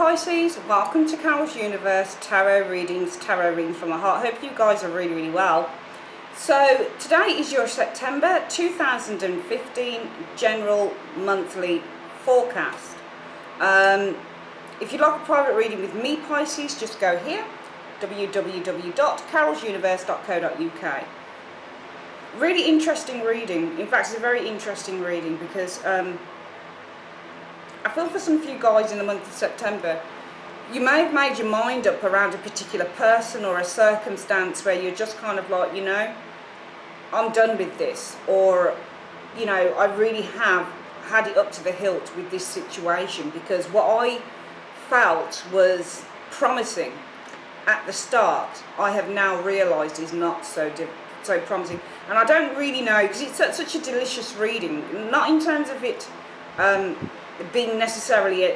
Pisces, welcome to Carol's Universe Tarot Readings from the Heart. Hope you guys are really well. So today is your September 2015 general monthly forecast. If you'd like a private reading with me, Pisces, just go here, www.carolsuniverse.co.uk. Really interesting reading. In fact, it's a very interesting reading because I feel for some of you guys in the month of September, you may have made your mind up around a particular person or a circumstance where you're just kind of like, I'm done with this, or, I really have had it up to the hilt with this situation, because what I felt was promising at the start, I have now realised is not so promising. And I don't really know, because it's such a delicious reading, not in terms of it being necessarily,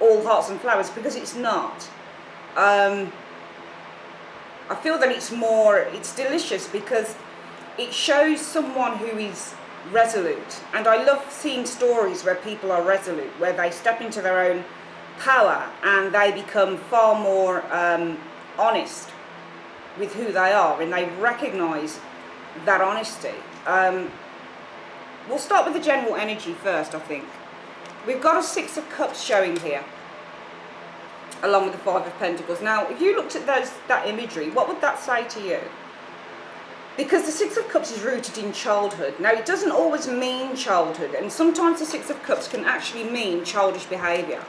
all hearts and flowers, because it's not. I feel that it's delicious because it shows someone who is resolute. And I love seeing stories where people are resolute, where they step into their own power and they become far more honest with who they are, and they recognise that honesty. We'll start with the general energy first, I think. We've got a Six of Cups showing here, along with the Five of Pentacles. Now, if you looked at that imagery, what would that say to you? Because the Six of Cups is rooted in childhood. Now, it doesn't always mean childhood, and sometimes the Six of Cups can actually mean childish behaviour,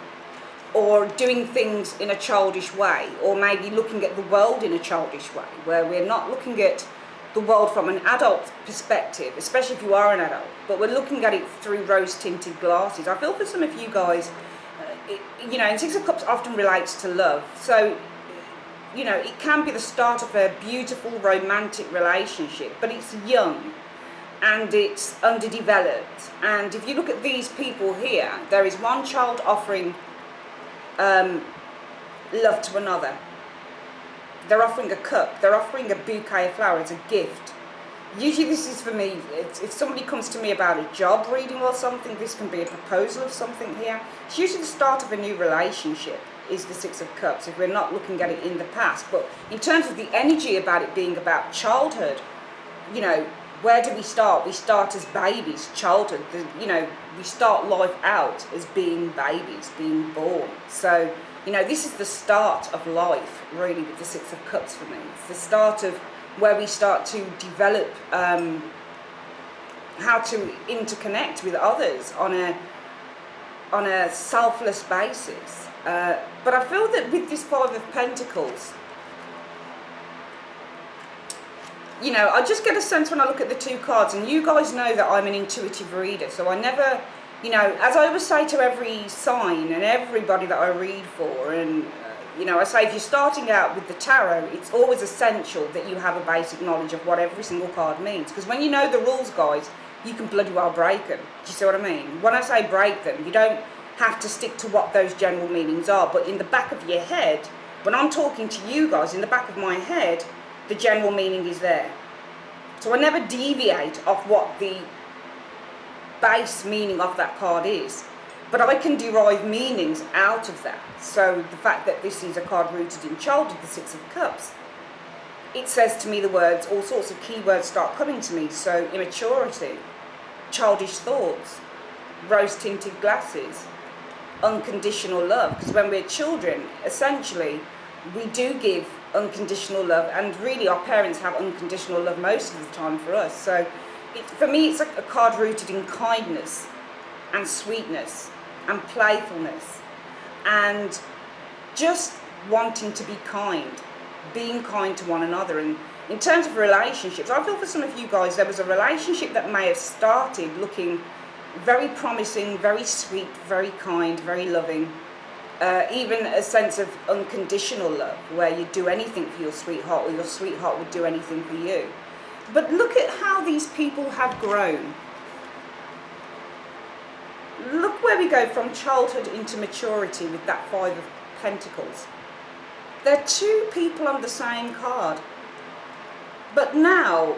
or doing things in a childish way, or maybe looking at the world in a childish way, where we're not looking at the world from an adult perspective, especially if you are an adult, but we're looking at it through rose-tinted glasses. I feel for some of you guys, and Six of Cups often relates to love, so it can be the start of a beautiful romantic relationship, but it's young and it's underdeveloped. And if you look at these people here, there is one child offering love to another. They're offering a cup, they're offering a bouquet of flowers, a gift. Usually this is for me, if somebody comes to me about a job reading or something, this can be a proposal of something here. It's usually the start of a new relationship, is the Six of Cups, if we're not looking at it in the past. But in terms of the energy about it being about childhood, where do we start? We start as babies, childhood, we start life out as being babies, being born. So, this is the start of life, really, with the Six of Cups for me. It's the start of where we start to develop how to interconnect with others on a selfless basis. But I feel that with this Five of Pentacles, I just get a sense when I look at the two cards, and you guys know that I'm an intuitive reader, so I never, as I always say to every sign and everybody that I read for, and I say if you're starting out with the tarot, it's always essential that you have a basic knowledge of what every single card means, because when you know the rules, guys, you can bloody well break them. Do you see what I mean? When I say break them, you don't have to stick to what those general meanings are, but in the back of your head, when I'm talking to you guys, in the back of my head, the general meaning is there. So I never deviate off what the base meaning of that card is, but I can derive meanings out of that. So the fact that this is a card rooted in childhood, the Six of Cups, it says to me the words, all sorts of keywords start coming to me. So immaturity, childish thoughts, rose-tinted glasses, unconditional love, because when we're children, essentially, we do give unconditional love, and really our parents have unconditional love most of the time for us. So for me, it's like a card rooted in kindness and sweetness and playfulness and just wanting to be kind, being kind to one another. And in terms of relationships, I feel for some of you guys, there was a relationship that may have started looking very promising, very sweet, very kind, very loving, even a sense of unconditional love, where you'd do anything for your sweetheart, or your sweetheart would do anything for you. But look at how these people have grown. Look where we go from childhood into maturity with that Five of Pentacles. They're two people on the same card, but now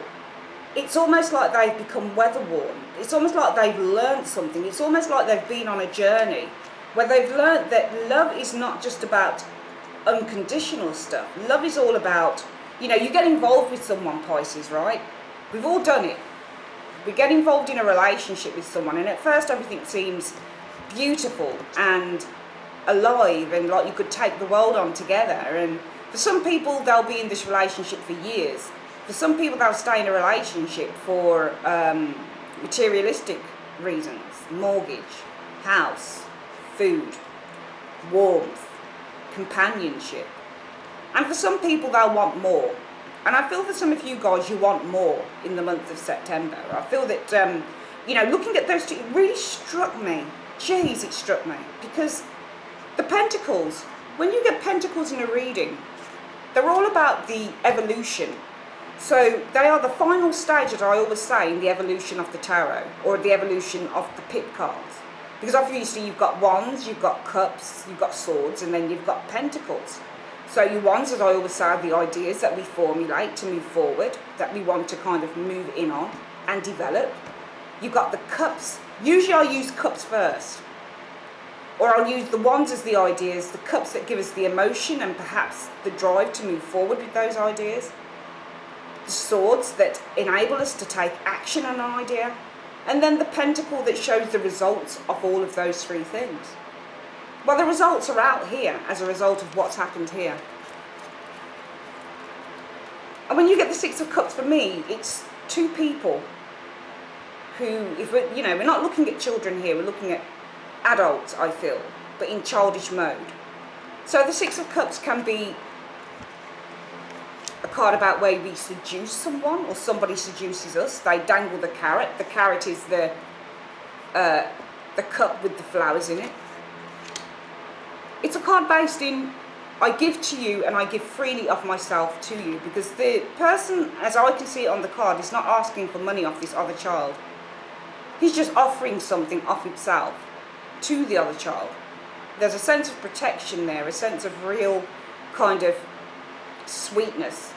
it's almost like they've become weather-worn. It's almost like they've learnt something. It's almost like they've been on a journey where they've learned that love is not just about unconditional stuff. Love is all about, you know, you get involved with someone, Pisces, right? We've all done it. We get involved in a relationship with someone, and at first everything seems beautiful and alive and like you could take the world on together. And for some people, they'll be in this relationship for years. For some people, they'll stay in a relationship for materialistic reasons: mortgage, house, food, warmth, companionship. And for some people, they'll want more. And I feel for some of you guys, you want more in the month of September. I feel that, you know, looking at those two, it really struck me. Jeez, it struck me. Because the Pentacles, when you get Pentacles in a reading, they're all about the evolution. So they are the final stage, as I always say, in the evolution of the tarot, or the evolution of the pit cards. Because obviously you've got wands, you've got cups, you've got swords, and then you've got pentacles. So your wands, as I always say, are the ideas that we formulate to move forward, that we want to kind of move in on and develop. You've got the cups. Usually I use cups first. Or I'll use the wands as the ideas, the cups that give us the emotion and perhaps the drive to move forward with those ideas. The swords that enable us to take action on an idea. And then the pentacle that shows the results of all of those three things. Well, the results are out here as a result of what's happened here. And when you get the Six of Cups, for me, it's two people who, if we're, you know, we're not looking at children here, we're looking at adults, I feel, but in childish mode. So the Six of Cups can be a card about where we seduce someone, or somebody seduces us. They dangle the carrot. The carrot is the cup with the flowers in it. It's a card based in, I give to you and I give freely of myself to you, because the person, as I can see it on the card, is not asking for money off this other child. He's just offering something of himself to the other child. There's a sense of protection there, a sense of real kind of sweetness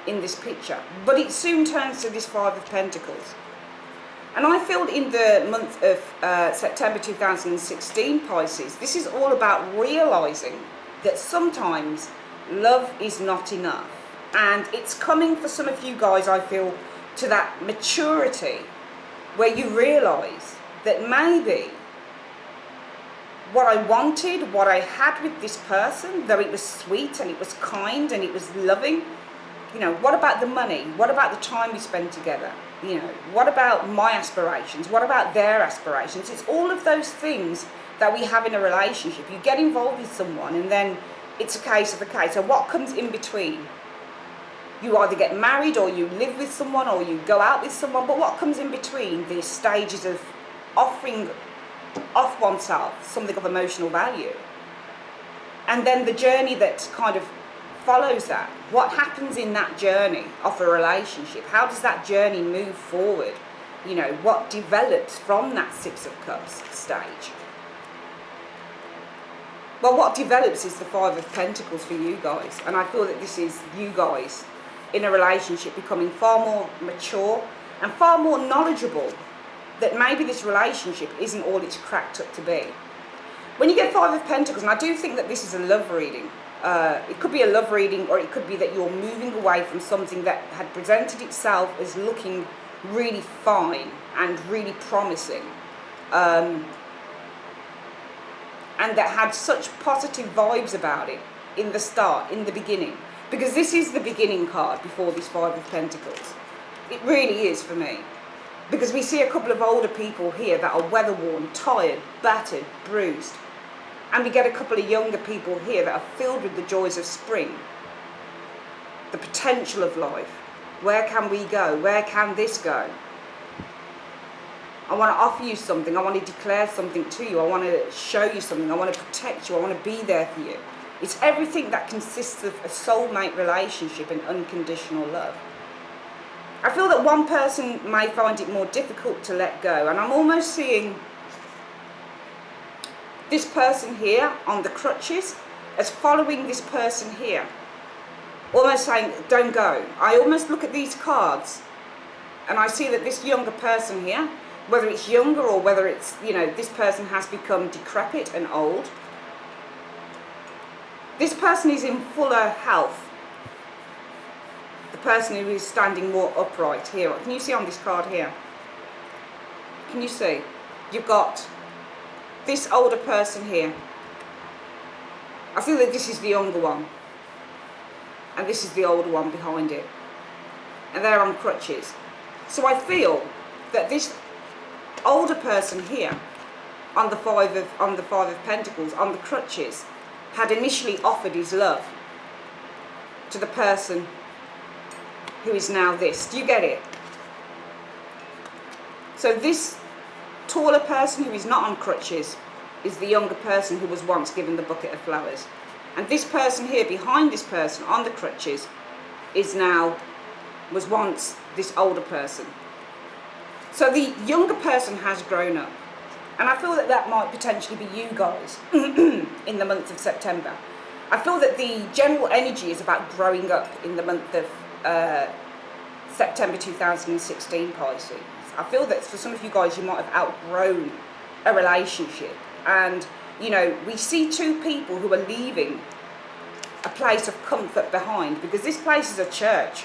in this picture. But it soon turns to this Five of Pentacles. And I feel in the month of September 2016, Pisces, this is all about realising that sometimes love is not enough. And it's coming for some of you guys, I feel, to that maturity where you realise that maybe what I wanted, what I had with this person, though it was sweet and it was kind and it was loving, you know, what about the money? What about the time we spend together? You know, what about my aspirations? What about their aspirations? It's all of those things that we have in a relationship. You get involved with someone and then it's a case of, okay, so what comes in between? You either get married or you live with someone or you go out with someone, but what comes in between these stages of offering off oneself something of emotional value? And then the journey that kind of follows that. What happens in that journey of a relationship? How does that journey move forward? You know, what develops from that Six of Cups stage? Well, what develops is the Five of Pentacles for you guys. And I feel that this is you guys in a relationship becoming far more mature and far more knowledgeable that maybe this relationship isn't all it's cracked up to be. When you get Five of Pentacles, and I do think that this is a love reading, it could be a love reading, or it could be that you're moving away from something that had presented itself as looking really fine and really promising, and that had such positive vibes about it in the start, in the beginning. Because this is the beginning card before this Five of Pentacles. It really is for me. Because we see a couple of older people here that are weather-worn, tired, battered, bruised. And we get a couple of younger people here that are filled with the joys of spring. The potential of life. Where can we go? Where can this go? I want to offer you something. I want to declare something to you. I want to show you something. I want to protect you. I want to be there for you. It's everything that consists of a soulmate relationship and unconditional love. I feel that one person may find it more difficult to let go. And I'm almost seeing this person here on the crutches as following this person here. Almost saying, don't go. I almost look at these cards and I see that this younger person here, whether it's younger or whether it's, you know, this person has become decrepit and old. This person is in fuller health. The person who is standing more upright here. Can you see on this card here? Can you see? You've got this older person here. I feel that this is the younger one. And this is the older one behind it. And they're on crutches. So I feel that this older person here on the five of Pentacles, on the crutches, had initially offered his love to the person who is now this. Do you get it? So this taller person who is not on crutches is the younger person who was once given the bucket of flowers. And this person here behind this person on the crutches was once this older person. So the younger person has grown up. And I feel that that might potentially be you guys in the month of September. I feel that the general energy is about growing up in the month of September 2016, Pisces. I feel that for some of you guys, you might have outgrown a relationship. And, you know, we see two people who are leaving a place of comfort behind, because this place is a church.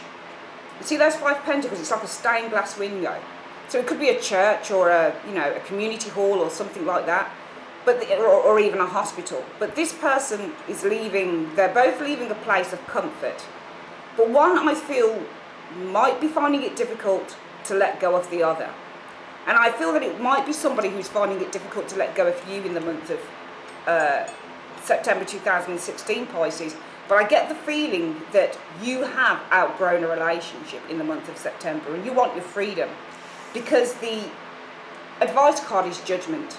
You see those 5 pentacles, it's like a stained glass window. So it could be a church or a, you know, a community hall or something like that, but or even a hospital. But this person is leaving, they're both leaving a place of comfort. But one, I feel, might be finding it difficult to let go of the other. And I feel that it might be somebody who's finding it difficult to let go of you in the month of September 2016, Pisces. But I get the feeling that you have outgrown a relationship in the month of September and you want your freedom. Because the advice card is Judgment.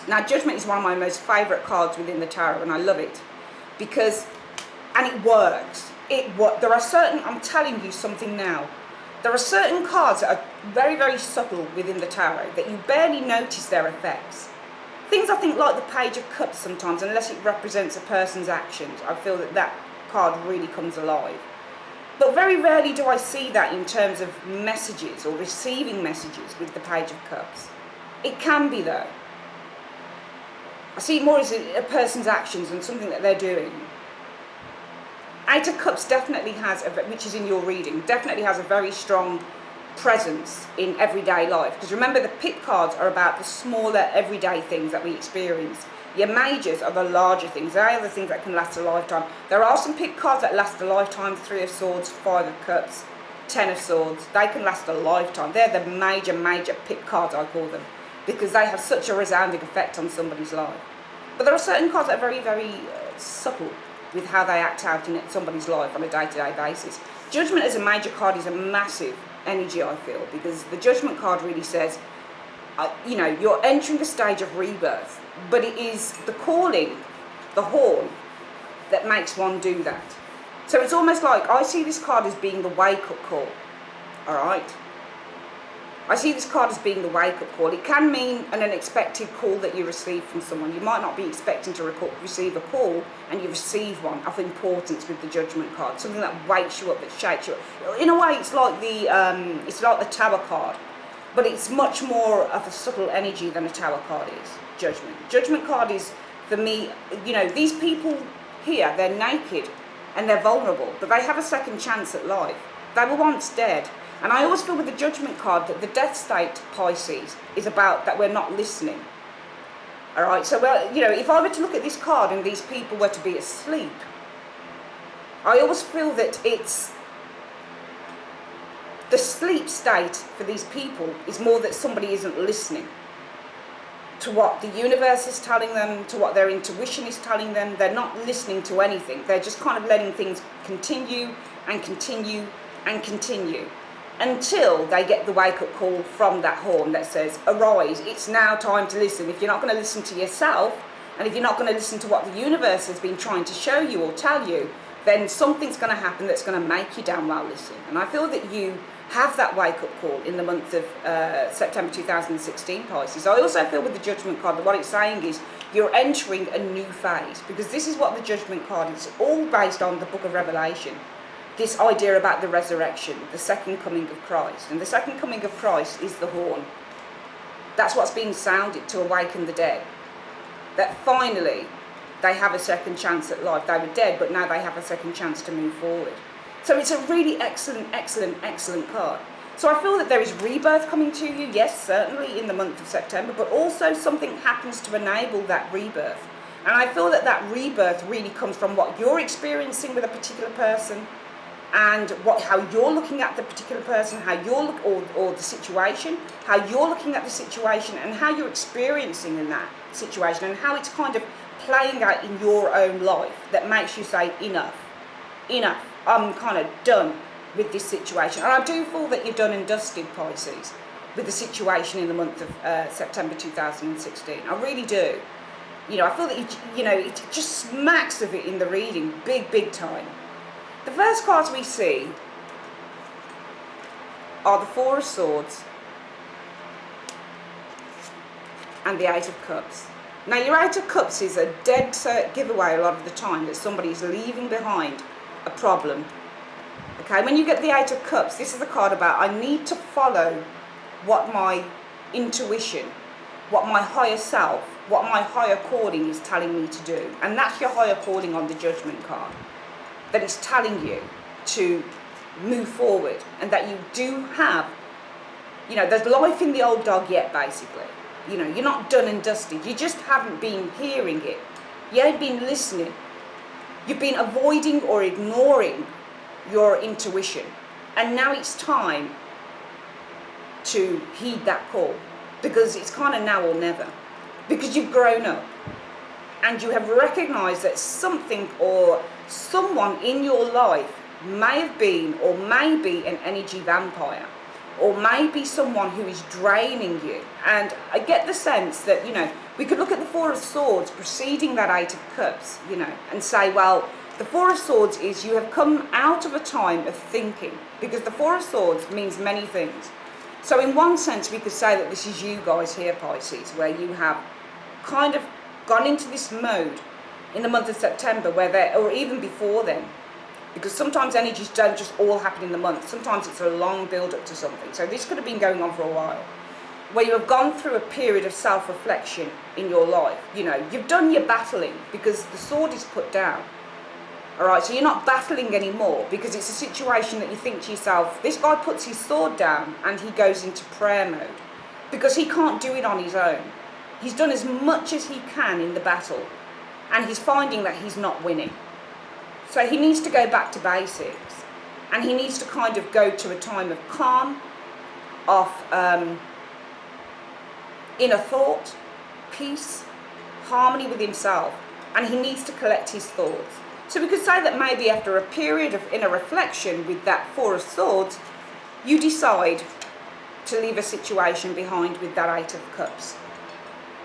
Now, Judgment is one of my most favourite cards within the tarot, and I love it. And it works. There are certain, I'm telling you something now, there are certain cards that are very, very subtle within the tarot that you barely notice their effects. Things I think like the Page of Cups sometimes, unless it represents a person's actions, I feel that that card really comes alive. But very rarely do I see that in terms of messages or receiving messages with the Page of Cups. It can be though. I see it more as a person's actions and something that they're doing. Eight of Cups definitely has, which is in your reading, definitely has a very strong presence in everyday life. Because remember, the pit cards are about the smaller everyday things that we experience. Your majors are the larger things. They are the things that can last a lifetime. There are some pit cards that last a lifetime. 3 of Swords, 5 of Cups, 10 of Swords. They can last a lifetime. They're the major pit cards, I call them, because they have such a resounding effect on somebody's life. But there are certain cards that are very, very subtle with how they act out in somebody's life on a day-to-day basis. Judgment as a major card is a massive energy, I feel, because the Judgment card really says, you know, you're entering the stage of rebirth. But it is the calling, the horn, that makes one do that. So it's almost like, I see this card as being the wake-up call, all right? I see this card as being the wake-up call. It can mean an unexpected call that you receive from someone. You might not be expecting to receive a call, and you receive one of importance with the Judgment card, something that wakes you up, that shakes you up. In a way, it's like the Tower card, but it's much more of a subtle energy than a Tower card is. Judgment card is, for me, you know, these people here, they're naked and they're vulnerable, but they have a second chance at life. They were once dead. And I always feel with the Judgment card that the death state, Pisces, is about that we're not listening. All right, so, well, you know, if I were to look at this card and these people were to be asleep, I always feel that it's the sleep state for these people is more that somebody isn't listening to what the universe is telling them, to what their intuition is telling them. They're not listening to anything. They're just kind of letting things continue and continue and continue until they get the wake-up call from that horn that says, arise, it's now time to listen. If you're not going to listen to yourself, and if you're not going to listen to what the universe has been trying to show you or tell you, then something's going to happen that's going to make you damn well listen. And I feel that you have that wake-up call in the month of September 2016, Pisces. I also feel with the Judgment card that what it's saying is you're entering a new phase, because this is what the Judgment card is all based on, the book of Revelation. this idea about the resurrection, the second coming of Christ. And the second coming of Christ is the horn. That's what's being sounded to awaken the dead. That finally they have a second chance at life. They were dead, but now they have a second chance to move forward. So it's a really excellent, excellent, excellent card. So I feel that there is rebirth coming to you, yes, certainly in the month of September, but also something happens to enable that rebirth. And I feel that that rebirth really comes from what you're experiencing with a particular person, and how you're looking at the particular person, how you're or the situation, how you're looking at the situation, and how you're experiencing in that situation, and how it's kind of playing out in your own life that makes you say, enough, I'm kind of done with this situation. And I do feel that you're done and dusted, Pisces, with the situation in the month of September 2016. I really do. You know, I feel that it just smacks of it in the reading, big time. The first cards we see are the Four of Swords and the Eight of Cups. Now, your Eight of Cups is a dead cert giveaway a lot of the time that somebody is leaving behind a problem. Okay, when you get the Eight of Cups, this is a card about I need to follow what my intuition, what my higher self, what my higher calling is telling me to do. And that's your higher calling on the Judgment card. That it's telling you to move forward, and that you do have, there's life in the old dog yet, basically. You're not done and dusted. You just haven't been hearing it. You haven't been listening. You've been avoiding or ignoring your intuition. And now it's time to heed that call, because it's kind of now or never. Because you've grown up and you have recognized that something or someone in your life may have been or may be an energy vampire, or may be someone who is draining you. And I get the sense that, we could look at the Four of Swords preceding that Eight of Cups, and say, well, the Four of Swords is you have come out of a time of thinking, because the Four of Swords means many things. So in one sense, we could say that this is you guys here, Pisces, where you have kind of gone into this mode in the month of September, or even before then, because sometimes energies don't just all happen in the month. Sometimes it's a long build up to something. So this could have been going on for a while, where you have gone through a period of self-reflection in your life. You've done your battling, because the sword is put down. All right, so you're not battling anymore, because it's a situation that you think to yourself, this guy puts his sword down and he goes into prayer mode, because he can't do it on his own. He's done as much as he can in the battle, and he's finding that he's not winning. So he needs to go back to basics, and he needs to kind of go to a time of calm, of inner thought, peace, harmony with himself, and he needs to collect his thoughts. So we could say that maybe after a period of inner reflection with that Four of Swords, you decide to leave a situation behind with that Eight of Cups.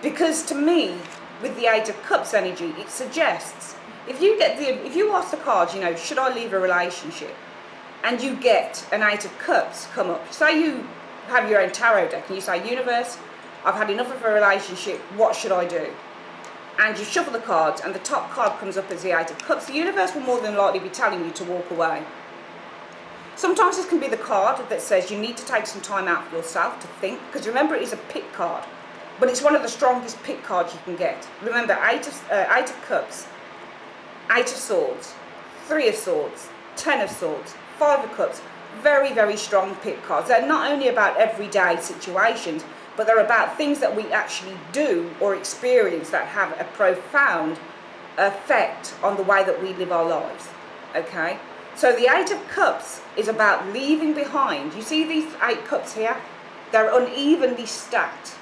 Because to me, with the Eight of Cups energy, it suggests, if you ask the cards, should I leave a relationship? And you get an Eight of Cups come up. Say you have your own tarot deck and you say, universe, I've had enough of a relationship, what should I do? And you shuffle the cards and the top card comes up as the Eight of Cups. The universe will more than likely be telling you to walk away. Sometimes this can be the card that says you need to take some time out for yourself to think, because remember, it is a pit card, but it's one of the strongest pit cards you can get. Remember, Eight of Cups, Eight of Swords, Three of Swords, Ten of Swords, Five of Cups, very, very strong pit cards. They're not only about everyday situations, but they're about things that we actually do or experience that have a profound effect on the way that we live our lives, okay? So the Eight of Cups is about leaving behind. You see these 8 cups here? They're unevenly stacked.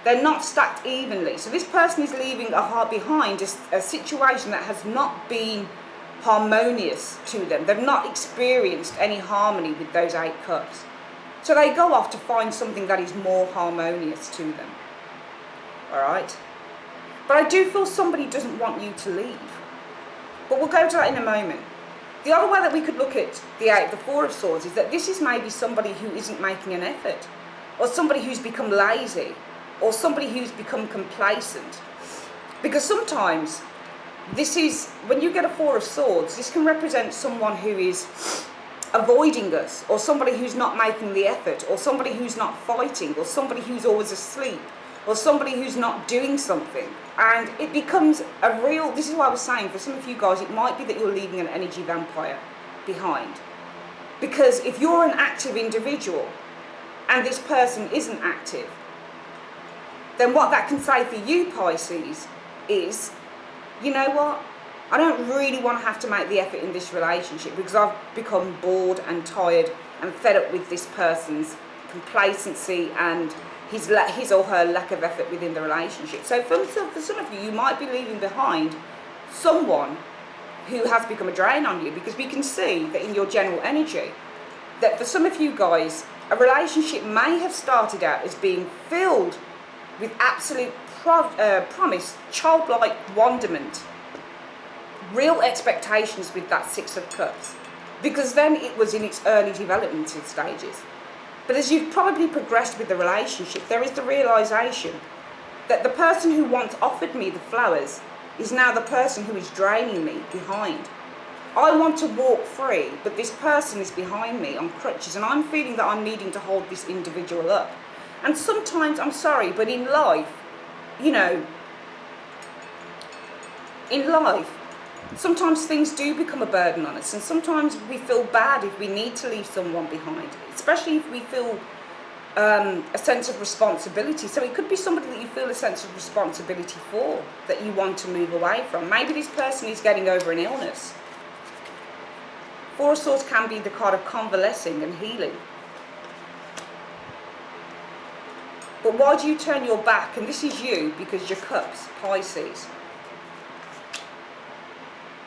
They're not stacked evenly. So this person is leaving behind a situation that has not been harmonious to them. They've not experienced any harmony with those 8 cups. So they go off to find something that is more harmonious to them. All right? But I do feel somebody doesn't want you to leave. But we'll go to that in a moment. The other way that we could look at the Four of Swords is that this is maybe somebody who isn't making an effort, or somebody who's become lazy, or somebody who's become complacent. Because sometimes this is, when you get a Four of Swords, this can represent someone who is avoiding us, or somebody who's not making the effort, or somebody who's not fighting, or somebody who's always asleep, or somebody who's not doing something. And it becomes a real, this is what I was saying, for some of you guys, it might be that you're leaving an energy vampire behind. Because if you're an active individual and this person isn't active, then what that can say for you, Pisces, is, you know what, I don't really want to have to make the effort in this relationship because I've become bored and tired and fed up with this person's complacency and his or her lack of effort within the relationship. So for some of you, you might be leaving behind someone who has become a drain on you, because we can see that in your general energy, that for some of you guys, a relationship may have started out as being filled with absolute promise, childlike wonderment, real expectations with that Six of Cups, because then it was in its early developmental stages. But as you've probably progressed with the relationship, there is the realisation that the person who once offered me the flowers is now the person who is draining me behind. I want to walk free, but this person is behind me on crutches, and I'm feeling that I'm needing to hold this individual up. And sometimes, I'm sorry, but in life, you know, in life, sometimes things do become a burden on us, and sometimes we feel bad if we need to leave someone behind, especially if we feel a sense of responsibility. So it could be somebody that you feel a sense of responsibility for, that you want to move away from. Maybe this person is getting over an illness. Four of Swords can be the card of convalescing and healing. But why do you turn your back? And this is you, because your cups, Pisces.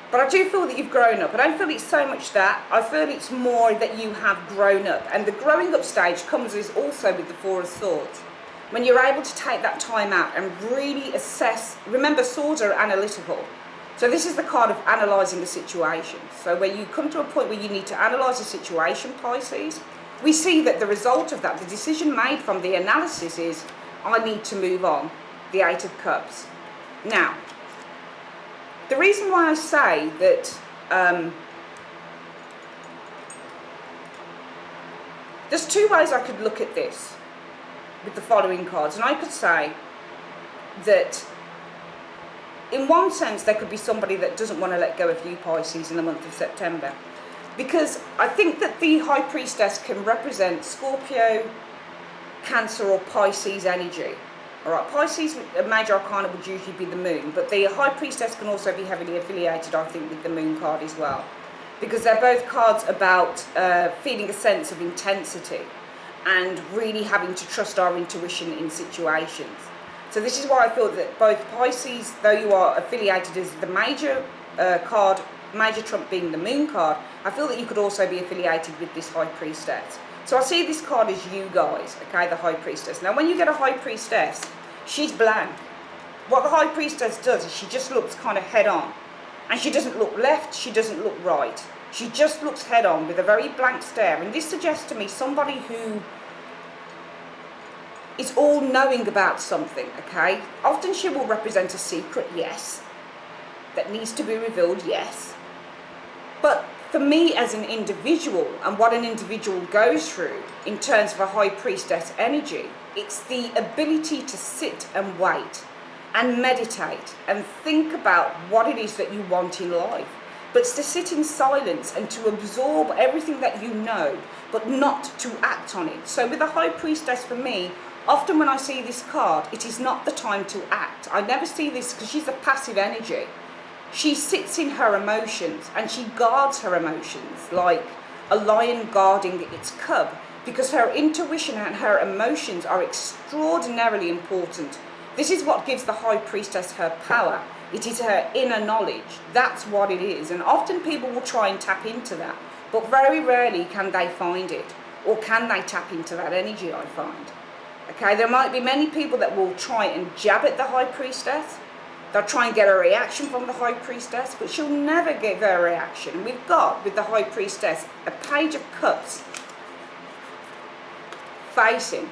But I do feel that you've grown up. I don't feel it's so much that. I feel it's more that you have grown up. And the growing up stage comes also with the Four of Swords. When you're able to take that time out and really assess. Remember, swords are analytical. So this is the card of analysing the situation. So when you come to a point where you need to analyse a situation, Pisces, we see that the result of that, the decision made from the analysis is, I need to move on. The Eight of Cups. Now, the reason why I say that there's two ways I could look at this with the following cards. And I could say that in one sense there could be somebody that doesn't want to let go of you, Pisces, in the month of September. Because I think that the High Priestess can represent Scorpio, Cancer or Pisces energy. Alright, Pisces, a major arcana would usually be the moon, but the High Priestess can also be heavily affiliated, I think, with the moon card as well. Because they're both cards about feeling a sense of intensity and really having to trust our intuition in situations. So this is why I feel that both Pisces, though you are affiliated as the major card, major trump being the moon card, I feel that you could also be affiliated with this High Priestess. So I see this card as you guys, okay, the High Priestess. Now when you get a High Priestess, she's blank. What the High Priestess does is she just looks kind of head on. And she doesn't look left, she doesn't look right. She just looks head on with a very blank stare. And this suggests to me somebody who is all knowing about something, okay? Often she will represent a secret, yes. That needs to be revealed, yes. But for me as an individual, and what an individual goes through in terms of a High Priestess energy, it's the ability to sit and wait and meditate and think about what it is that you want in life. But to sit in silence and to absorb everything that you know, but not to act on it. So with a High Priestess, for me, often when I see this card, it is not the time to act. I never see this because she's a passive energy. She sits in her emotions and she guards her emotions like a lion guarding its cub, because her intuition and her emotions are extraordinarily important. This is what gives the High Priestess her power. It is her inner knowledge. That's what it is. And often people will try and tap into that, but very rarely can they find it, or can they tap into that energy, I find. Okay, there might be many people that will try and jab at the High Priestess. They'll try and get a reaction from the High Priestess, but she'll never give a reaction. And we've got, with the High Priestess, a Page of Cups facing.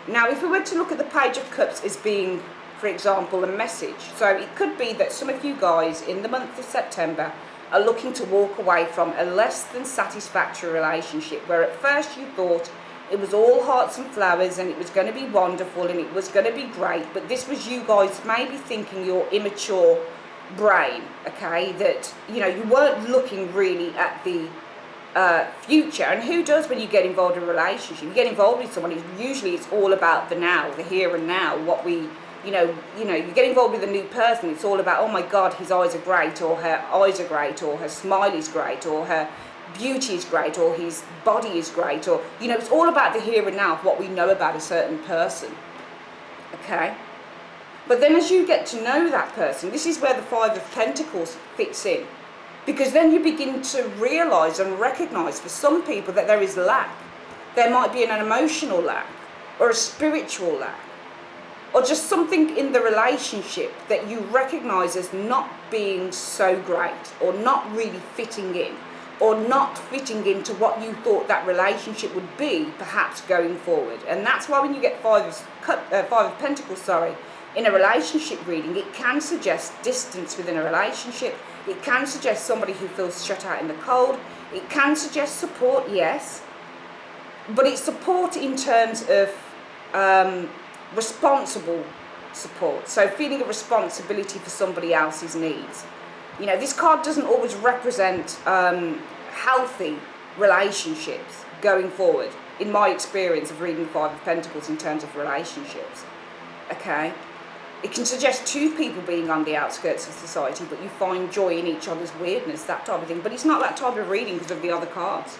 Now, if we were to look at the Page of Cups as being for example, a message. So it could be that some of you guys in the month of September are looking to walk away from a less than satisfactory relationship where at first you thought it was all hearts and flowers and it was going to be wonderful and it was going to be great, but this was you guys maybe thinking your immature brain, okay, that, you know, you weren't looking really at the future. And who does when you get involved in a relationship? You get involved with someone, usually it's all about the now, the here and now, what we, you get involved with a new person, it's all about, oh my God, his eyes are great, or her eyes are great, or her smile is great, or her beauty is great, or his body is great, or, it's all about the here and now of what we know about a certain person, okay? But then as you get to know that person, this is where the Five of Pentacles fits in, because then you begin to realise and recognise for some people that there is lack. There might be an emotional lack, or a spiritual lack, or just something in the relationship that you recognise as not being so great, or not really fitting in, or not fitting into what you thought that relationship would be, perhaps going forward. And that's why when you get Five of Pentacles, in a relationship reading, it can suggest distance within a relationship. It can suggest somebody who feels shut out in the cold. It can suggest support, yes, but it's support in terms of responsible support, so feeling a responsibility for somebody else's needs. This card doesn't always represent healthy relationships going forward, in my experience of reading the Five of Pentacles in terms of relationships, okay? It can suggest two people being on the outskirts of society, but you find joy in each other's weirdness, that type of thing, but it's not that type of reading because of the other cards.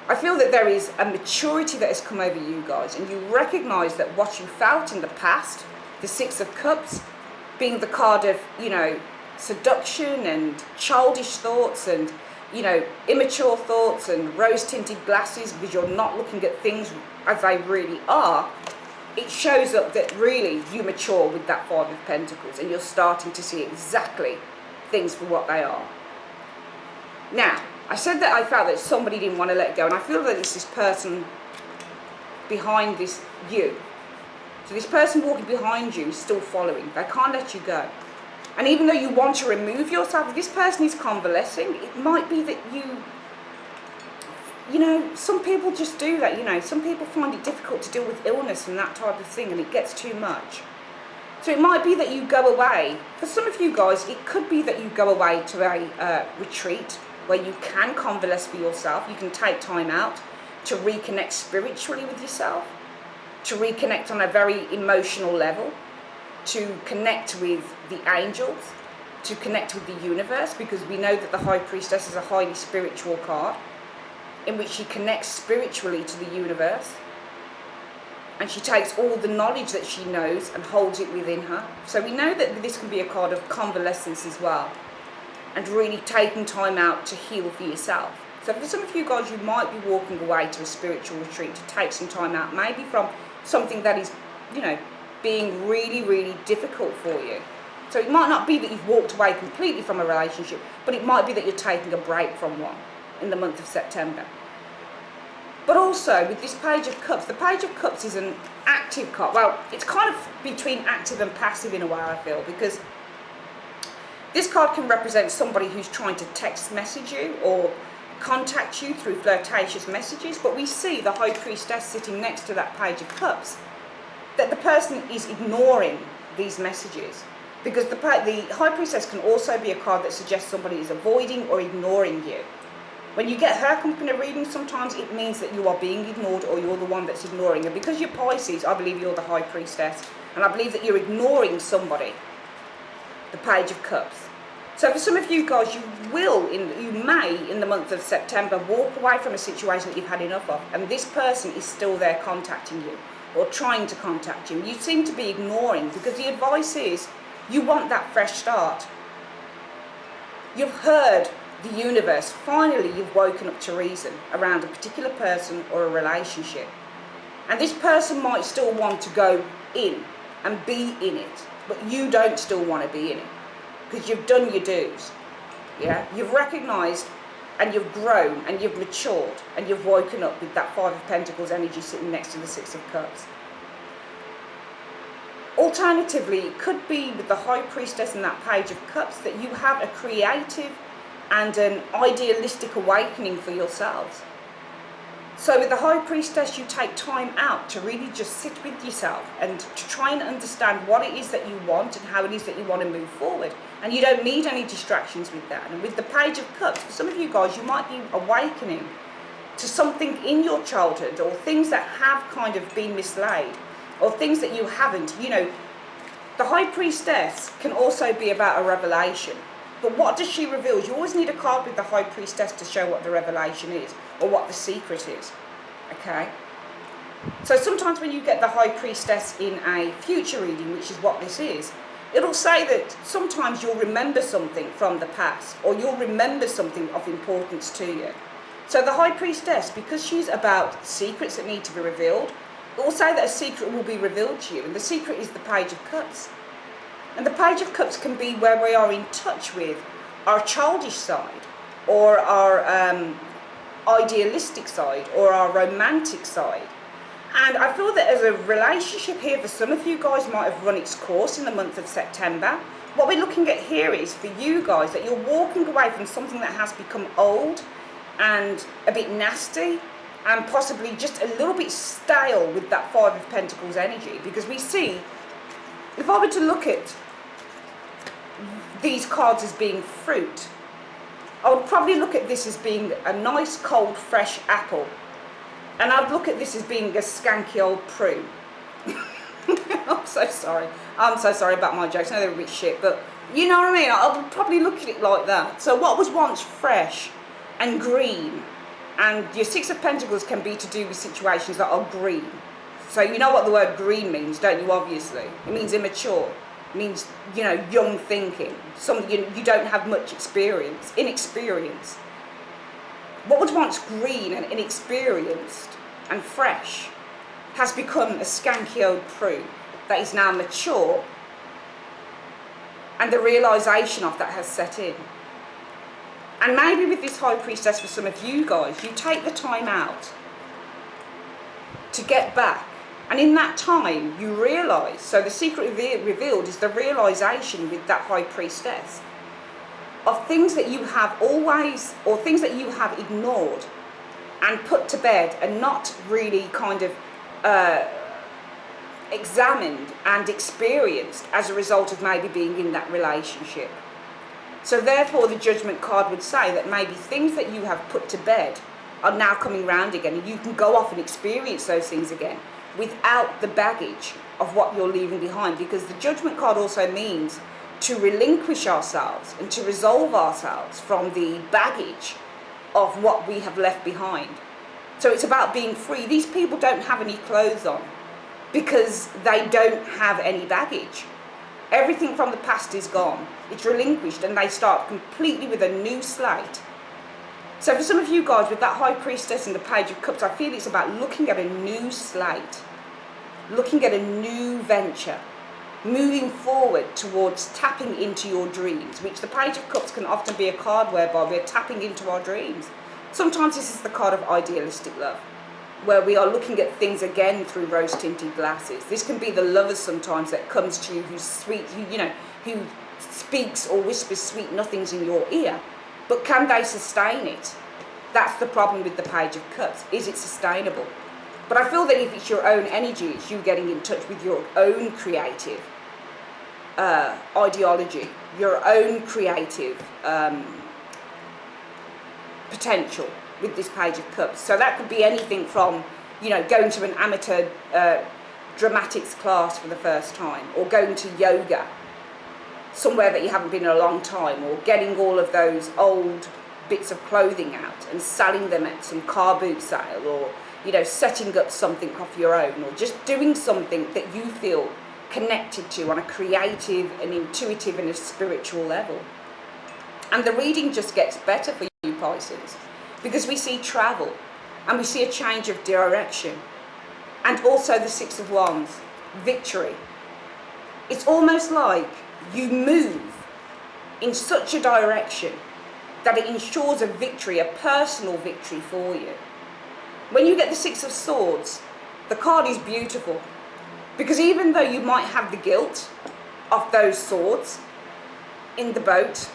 I feel that there is a maturity that has come over you guys, and you recognise that what you felt in the past, the Six of Cups, being the card of, seduction and childish thoughts and, immature thoughts and rose-tinted glasses because you're not looking at things as they really are, it shows up that really you mature with that Five of Pentacles and you're starting to see exactly things for what they are. Now, I said that I felt that somebody didn't want to let go, and I feel that it's this person behind this you. So this person walking behind you is still following. They can't let you go. And even though you want to remove yourself, if this person is convalescing, it might be that some people just do that, some people find it difficult to deal with illness and that type of thing, and it gets too much. So it might be that you go away. For some of you guys, it could be that you go away to a retreat where you can convalesce for yourself. You can take time out to reconnect spiritually with yourself, to reconnect on a very emotional level, to connect with the angels, to connect with the universe, because we know that the High Priestess is a highly spiritual card in which she connects spiritually to the universe, and she takes all the knowledge that she knows and holds it within her. So we know that this can be a card of convalescence as well, and really taking time out to heal for yourself. So for some of you guys, you might be walking away to a spiritual retreat to take some time out, maybe from something that is, being really, really difficult for you. So it might not be that you've walked away completely from a relationship, but it might be that you're taking a break from one in the month of September. But also with this Page of Cups, the Page of Cups is an active card. Well, it's kind of between active and passive in a way, I feel, because this card can represent somebody who's trying to text message you or contact you through flirtatious messages, but we see the High Priestess sitting next to that Page of Cups, that the person is ignoring these messages, because the High Priestess can also be a card that suggests somebody is avoiding or ignoring you. When you get her company reading, sometimes it means that you are being ignored or you're the one that's ignoring. And because you're Pisces, I believe you're the High Priestess, and I believe that you're ignoring somebody, the Page of Cups. So for some of you guys, you may, in the month of September, walk away from a situation that you've had enough of, and this person is still there contacting you or trying to contact you. You seem to be ignoring, because the advice is you want that fresh start. You've heard the universe. Finally, you've woken up to reason around a particular person or a relationship. And this person might still want to go in and be in it, but you don't still want to be in it, because you've done your dues. Yeah, you've recognised and you've grown and you've matured and you've woken up with that Five of Pentacles energy sitting next to the Six of Cups. Alternatively, it could be with the High Priestess and that Page of Cups that you have a creative and an idealistic awakening for yourselves. So with the High Priestess, you take time out to really just sit with yourself and to try and understand what it is that you want and how it is that you want to move forward. And you don't need any distractions with that. And with the Page of Cups, for some of you guys, you might be awakening to something in your childhood, or things that have kind of been mislaid, or things that you haven't. You know, the High Priestess can also be about a revelation. But what does she reveal? You always need a card with the High Priestess to show what the revelation is, or what the secret is. Okay? So sometimes when you get the High Priestess in a future reading, which is what this is, it'll say that sometimes you'll remember something from the past, or you'll remember something of importance to you. So the High Priestess, because she's about secrets that need to be revealed, it will say that a secret will be revealed to you, and the secret is the Page of Cups. And the Page of Cups can be where we are in touch with our childish side, or our idealistic side, or our romantic side. And I feel that as a relationship here, for some of you guys, might have run its course in the month of September. What we're looking at here is, for you guys, that you're walking away from something that has become old and a bit nasty, and possibly just a little bit stale with that Five of Pentacles energy. Because we see, if I were to look at these cards as being fruit, I would probably look at this as being a nice, cold, fresh apple. And I'd look at this as being a skanky old prune. I'm so sorry. I'm so sorry about my jokes. I know they're a bit shit, but you know what I mean? I would probably look at it like that. So what was once fresh and green, and your Six of Pentacles can be to do with situations that are green. So you know what the word green means, don't you, obviously? It means immature. It means, you know, young thinking. Something you don't have much experience, inexperience. What was once green and inexperienced and fresh has become a skanky old prune that is now mature, and the realisation of that has set in. And maybe with this High Priestess, for some of you guys, you take the time out to get back. And in that time, you realise, so the secret revealed is the realisation with that High Priestess of things that you have always, or things that you have ignored and put to bed and not really kind of examined and experienced as a result of maybe being in that relationship. So therefore the Judgment card would say that maybe things that you have put to bed are now coming round again, and you can go off and experience those things again without the baggage of what you're leaving behind. Because the Judgment card also means to relinquish ourselves and to resolve ourselves from the baggage of what we have left behind. So it's about being free. These people don't have any clothes on because they don't have any baggage. Everything from the past is gone. It's relinquished, and they start completely with a new slate. So for some of you guys, with that High Priestess and the Page of Cups, I feel it's about looking at a new slate, looking at a new venture, moving forward towards tapping into your dreams, which the Page of Cups can often be a card whereby we're tapping into our dreams. Sometimes this is the card of idealistic love, where we are looking at things again through rose-tinted glasses. This can be the lover sometimes that comes to you who's sweet, who speaks or whispers sweet nothings in your ear. But can they sustain it? That's the problem with the Page of Cups. Is it sustainable? But I feel that if it's your own energy, it's you getting in touch with your own creative ideology, your own creative potential with this Page of Cups. So that could be anything from, going to an amateur dramatics class for the first time, or going to yoga somewhere that you haven't been in a long time, or getting all of those old bits of clothing out and selling them at some car boot sale, or setting up something off your own, or just doing something that you feel connected to on a creative and intuitive and a spiritual level. And the reading just gets better for you, Pisces, because we see travel and we see a change of direction, and also the Six of Wands, victory. It's almost like you move in such a direction that it ensures a victory, a personal victory for you. When you get the Six of Swords, the card is beautiful, Because even though you might have the guilt of those swords in the boat,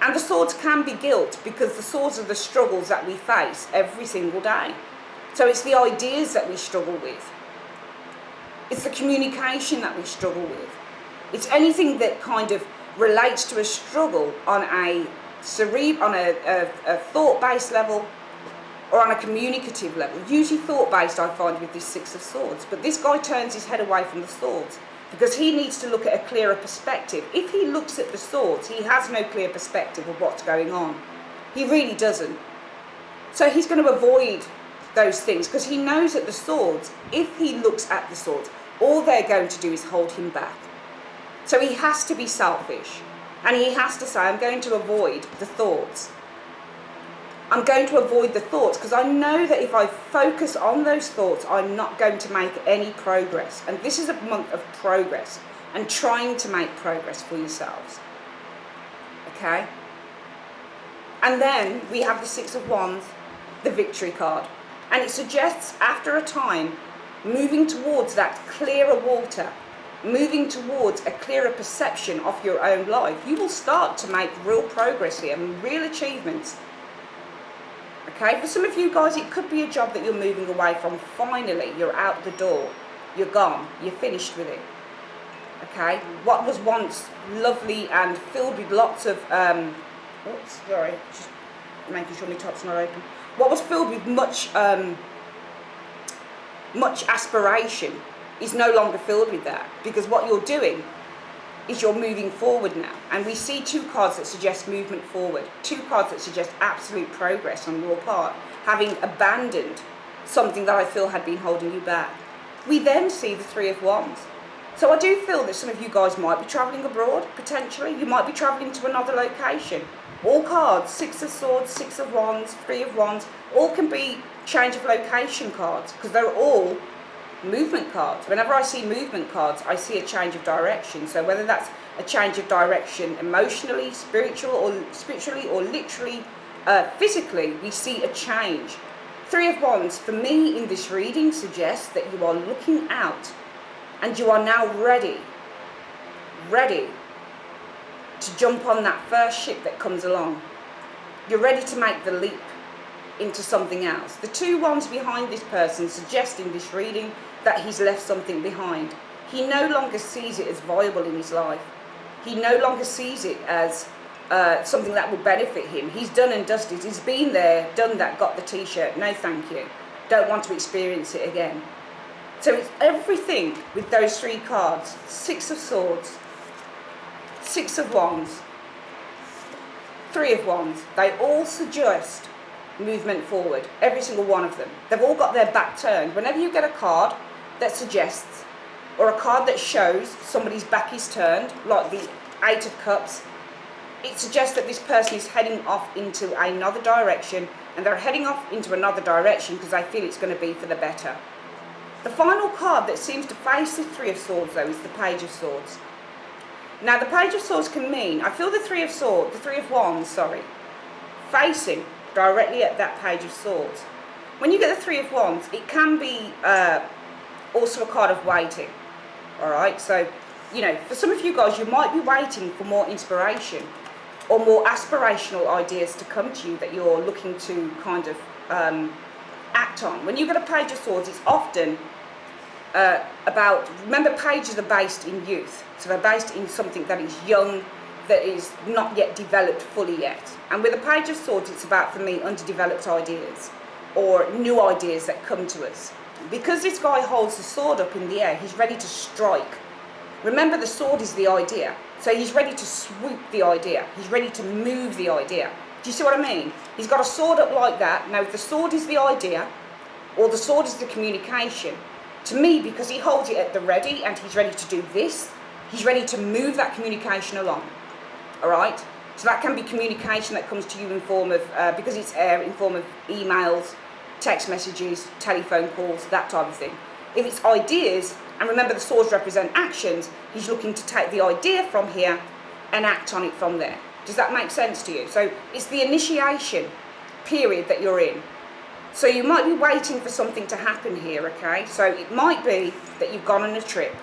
and the swords can be guilt because the swords are the struggles that we face every single day. So it's the ideas that we struggle with. It's the communication that we struggle with. It's anything that kind of relates to a struggle on a thought-based level or on a communicative level. Usually thought-based, I find, with this Six of Swords. But this guy turns his head away from the swords because he needs to look at a clearer perspective. If he looks at the swords, he has no clear perspective of what's going on. He really doesn't. So he's going to avoid those things because he knows that the swords, if he looks at the swords, all they're going to do is hold him back. So he has to be selfish, and he has to say, I'm going to avoid the thoughts. I'm going to avoid the thoughts because I know that if I focus on those thoughts, I'm not going to make any progress. And this is a month of progress and trying to make progress for yourselves. Okay? And then we have the Six of Wands, the Victory card. And it suggests after a time, moving towards that clearer water, moving towards a clearer perception of your own life, you will start to make real progress here and real achievements. Okay, for some of you guys, it could be a job that you're moving away from. Finally, you're out the door. You're gone. You're finished with it. Okay, what was once lovely and filled with lots of, oops, sorry, just making sure my top's not open. What was filled with much aspiration is no longer filled with that, because what you're doing is you're moving forward now. And we see two cards that suggest movement forward, two cards that suggest absolute progress on your part, having abandoned something that I feel had been holding you back. We then see the Three of Wands. So I do feel that some of you guys might be travelling abroad, potentially. You might be travelling to another location. All cards, Six of Swords, Six of Wands, Three of Wands, all can be change of location cards, because they're all movement cards. Whenever I see movement cards, I see a change of direction. So whether that's a change of direction emotionally, spiritually, or literally, physically, we see a change. Three of Wands, for me in this reading, suggests that you are looking out and you are now ready to jump on that first ship that comes along. You're ready to make the leap into something else. The two wands behind this person suggest in this reading that he's left something behind. He no longer sees it as viable in his life. He no longer sees it as something that will benefit him. He's done and dusted. He's been there, done that, got the t-shirt. No thank you. Don't want to experience it again. So it's everything with those three cards. Six of Swords, Six of Wands, Three of Wands. They all suggest movement forward, every single one of them. They've all got their back turned. Whenever you get a card that suggests, or a card that shows somebody's back is turned, like the Eight of Cups, it suggests that this person is heading off into another direction, and they're heading off into another direction because they feel it's going to be for the better. The final card that seems to face the Three of Swords, though, is the Page of Swords. Now, the Page of Swords can mean, I feel the Three of Wands, facing directly at that Page of Swords. When you get the Three of Wands, it can be also a card of waiting. All right, so, you know, for some of you guys, you might be waiting for more inspiration or more aspirational ideas to come to you that you're looking to kind of act on. When you get a Page of Swords, it's often about, remember, pages are based in youth, so they're based in something that is young, that is not yet developed fully yet. And with a Page of Swords, it's about, for me, underdeveloped ideas or new ideas that come to us. Because this guy holds the sword up in the air, he's ready to strike. Remember, the sword is the idea, so he's ready to swoop the idea. He's ready to move the idea. Do you see what I mean? He's got a sword up like that. Now, if the sword is the idea, or the sword is the communication, to me, because he holds it at the ready and he's ready to do this, he's ready to move that communication along. All right? So that can be communication that comes to you in form of, because it's air, in form of emails, text messages, telephone calls, that type of thing. If it's ideas, and remember the swords represent actions, he's looking to take the idea from here and act on it from there. Does that make sense to you? So it's the initiation period that you're in. So you might be waiting for something to happen here, okay? So it might be that you've gone on a trip.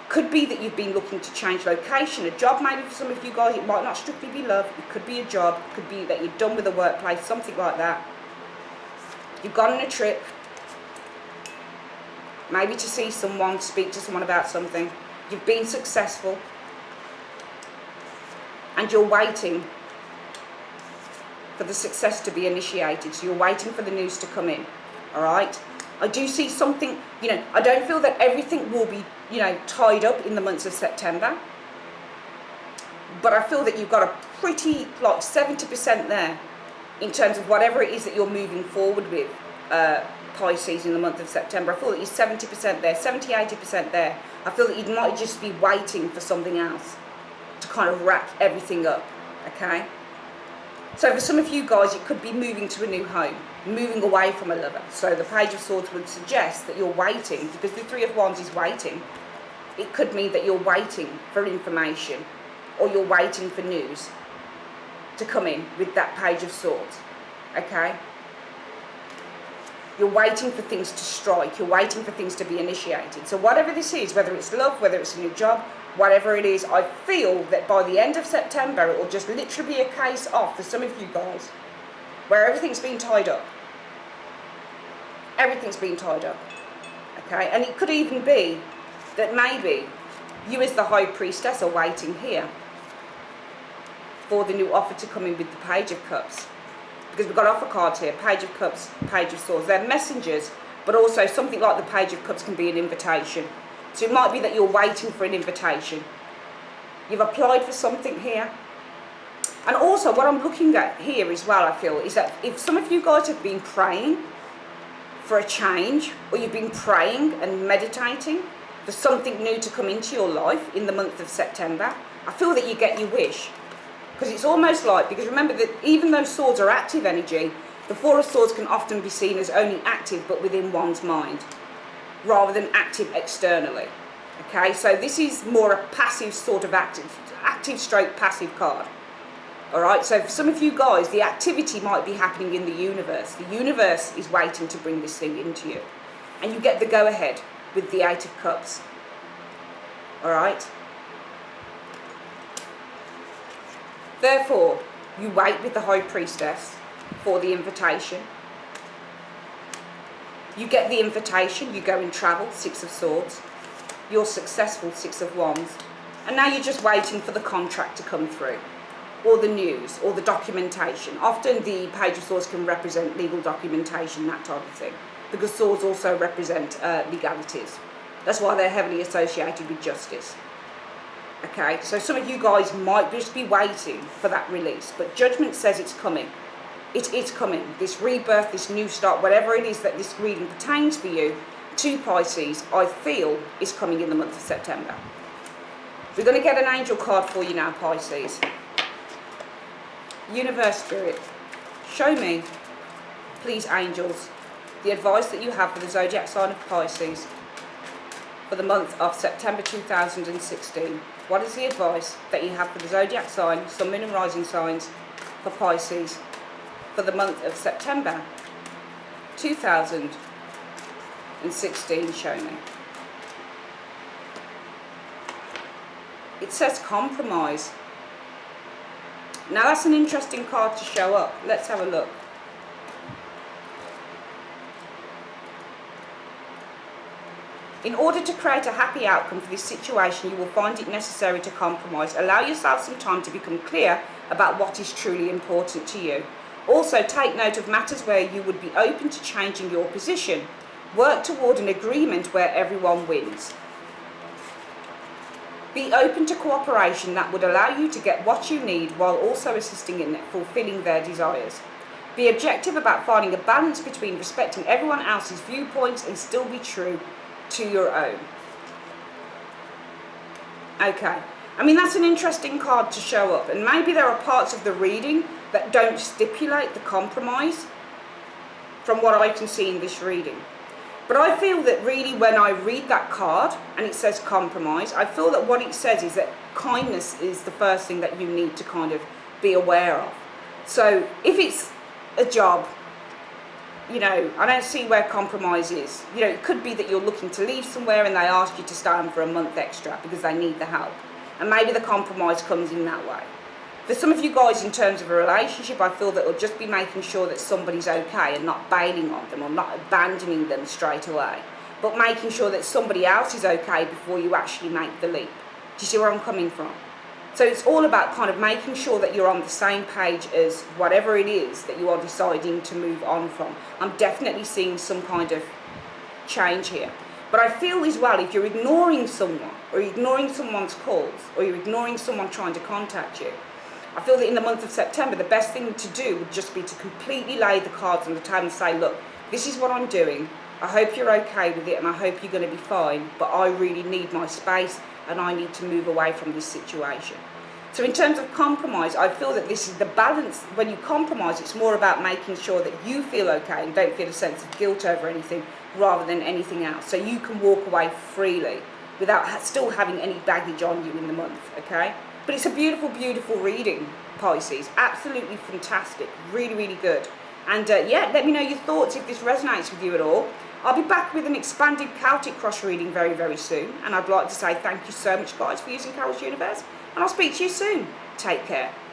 Could be that you've been looking to change location, a job maybe for some of you guys. It might not strictly be love. It could be a job. It could be that you're done with the workplace, something like that. You've gone on a trip. Maybe to see someone, speak to someone about something. You've been successful. And you're waiting for the success to be initiated. So you're waiting for the news to come in. All right? I do see something, I don't feel that everything will be, tied up in the months of September. But I feel that you've got a pretty, 70% there in terms of whatever it is that you're moving forward with, Pisces, in the month of September. I feel that you're 70% there, 70, 80% there. I feel that you might just be waiting for something else to kind of wrap everything up, okay? So for some of you guys, it could be moving to a new home, moving away from a lover. So the Page of Swords would suggest that you're waiting, because the Three of Wands is waiting. It could mean that you're waiting for information, or you're waiting for news to come in with that Page of Swords, okay? You're waiting for things to strike. You're waiting for things to be initiated. So whatever this is, whether it's love, whether it's a new job, whatever it is, I feel that by the end of September, it will just literally be a case of, for some of you guys, where everything's been tied up. Everything's been tied up. Okay? And it could even be that maybe you as the High Priestess are waiting here for the new offer to come in with the Page of Cups. Because we've got offer cards here, Page of Cups, Page of Swords. They're messengers, but also something like the Page of Cups can be an invitation. So it might be that you're waiting for an invitation. You've applied for something here. And also what I'm looking at here as well, I feel, is that if some of you guys have been praying for a change, or you've been praying and meditating for something new to come into your life in the month of September, I feel that you get your wish. Because it's almost like, because remember that even though swords are active energy, the Four of Swords can often be seen as only active but within one's mind, rather than active externally. Okay, so this is more a passive sort of active stroke passive card. Alright, so for some of you guys, the activity might be happening in the universe. The universe is waiting to bring this thing into you. And you get the go-ahead with the Eight of Cups. Alright? Therefore, you wait with the High Priestess for the invitation. You get the invitation, you go and travel, Six of Swords. You're successful, Six of Wands. And now you're just waiting for the contract to come through, or the news, or the documentation. Often the Page of Swords can represent legal documentation, that type of thing, because swords also represent legalities. That's why they're heavily associated with justice. Okay, so some of you guys might just be waiting for that release, but Judgment says it's coming. It is coming. This rebirth, this new start, whatever it is that this reading pertains for you, to Pisces, I feel is coming in the month of September. We're going to get an angel card for you now, Pisces. Universe Spirit, show me, please, angels, the advice that you have for the zodiac sign of Pisces for the month of September 2016. What is the advice that you have for the zodiac sign, sun, moon and rising signs for Pisces for the month of September 2016? Show me. It says compromise. Now that's an interesting card to show up. Let's have a look. In order to create a happy outcome for this situation, you will find it necessary to compromise. Allow yourself some time to become clear about what is truly important to you. Also, take note of matters where you would be open to changing your position. Work toward an agreement where everyone wins. Be open to cooperation that would allow you to get what you need while also assisting in fulfilling their desires. Be objective about finding a balance between respecting everyone else's viewpoints and still be true to your own. Okay, I mean, that's an interesting card to show up, and maybe there are parts of the reading that don't stipulate the compromise from what I can see in this reading. But I feel that really when I read that card and it says compromise, I feel that what it says is that kindness is the first thing that you need to kind of be aware of. So if it's a job, you know, I don't see where compromise is. You know, it could be that you're looking to leave somewhere and they ask you to stay on for a month extra because they need the help. And maybe the compromise comes in that way. For some of you guys, in terms of a relationship, I feel that it'll just be making sure that somebody's okay and not bailing on them or not abandoning them straight away, but making sure that somebody else is okay before you actually make the leap. Do you see where I'm coming from? So it's all about kind of making sure that you're on the same page as whatever it is that you are deciding to move on from. I'm definitely seeing some kind of change here. But I feel as well, if you're ignoring someone, or you're ignoring someone's calls, or you're ignoring someone trying to contact you, I feel that in the month of September, the best thing to do would just be to completely lay the cards on the table and say, look, this is what I'm doing. I hope you're okay with it, and I hope you're going to be fine, but I really need my space, and I need to move away from this situation. So in terms of compromise, I feel that this is the balance. When you compromise, it's more about making sure that you feel okay and don't feel a sense of guilt over anything rather than anything else. So you can walk away freely without still having any baggage on you in the month, okay? But it's a beautiful, beautiful reading, Pisces. Absolutely fantastic. Really, really good. And yeah, let me know your thoughts if this resonates with you at all. I'll be back with an expanded Celtic cross reading very, very soon. And I'd like to say thank you so much, guys, for using Carol's Universe. And I'll speak to you soon. Take care.